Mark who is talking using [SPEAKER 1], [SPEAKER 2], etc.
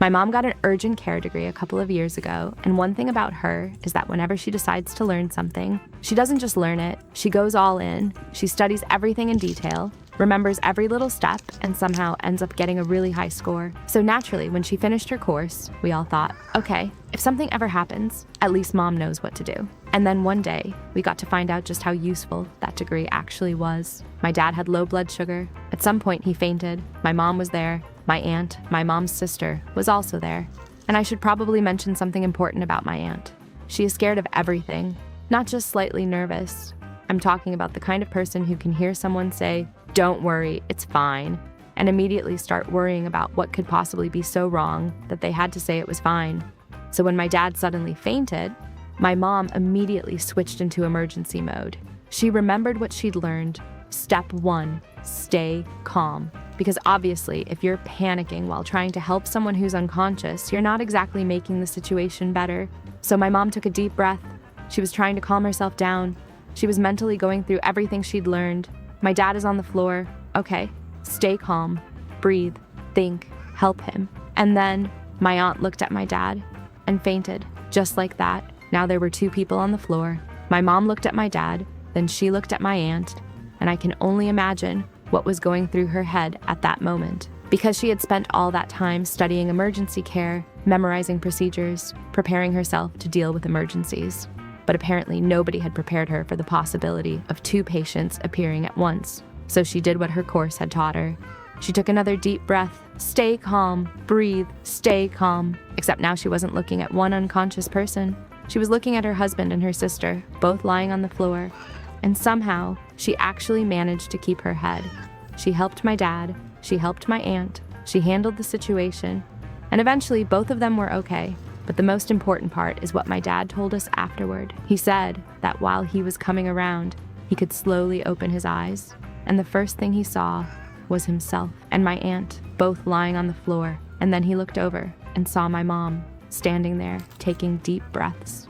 [SPEAKER 1] My mom got an urgent care degree a couple of years ago, and one thing about her is that whenever she decides to learn something, she doesn't just learn it, she goes all in. She studies everything in detail, remembers every little step, and somehow ends up getting a really high score. So naturally, when she finished her course, we all thought, okay, if something ever happens, at least mom knows what to do. And then one day, we got to find out just how useful that degree actually was. My dad had low blood sugar. At some point, he fainted. My mom was there. My aunt, my mom's sister, was also there. And I should probably mention something important about my aunt. She is scared of everything, not just slightly nervous. I'm talking about the kind of person who can hear someone say, "Don't worry, it's fine," and immediately start worrying about what could possibly be so wrong that they had to say it was fine. So when my dad suddenly fainted, my mom immediately switched into emergency mode. She remembered what she'd learned. Step 1, stay calm. Because obviously, if you're panicking while trying to help someone who's unconscious, you're not exactly making the situation better. So my mom took a deep breath. She was trying to calm herself down. She was mentally going through everything she'd learned. My dad is on the floor. Okay, stay calm, breathe, think, help him. And then my aunt looked at my dad and fainted, just like that. Now there were 2 people on the floor. My mom looked at my dad, then she looked at my aunt, and I can only imagine what was going through her head at that moment. Because she had spent all that time studying emergency care, memorizing procedures, preparing herself to deal with emergencies. But apparently nobody had prepared her for the possibility of 2 patients appearing at once. So she did what her course had taught her. She took another deep breath, stay calm, breathe, stay calm. Except now she wasn't looking at one unconscious person. She was looking at her husband and her sister, both lying on the floor. And somehow, she actually managed to keep her head. She helped my dad, she helped my aunt, she handled the situation, and eventually both of them were okay. But the most important part is what my dad told us afterward. He said that while he was coming around, he could slowly open his eyes, and the first thing he saw was himself and my aunt, both lying on the floor. And then he looked over and saw my mom standing there, taking deep breaths.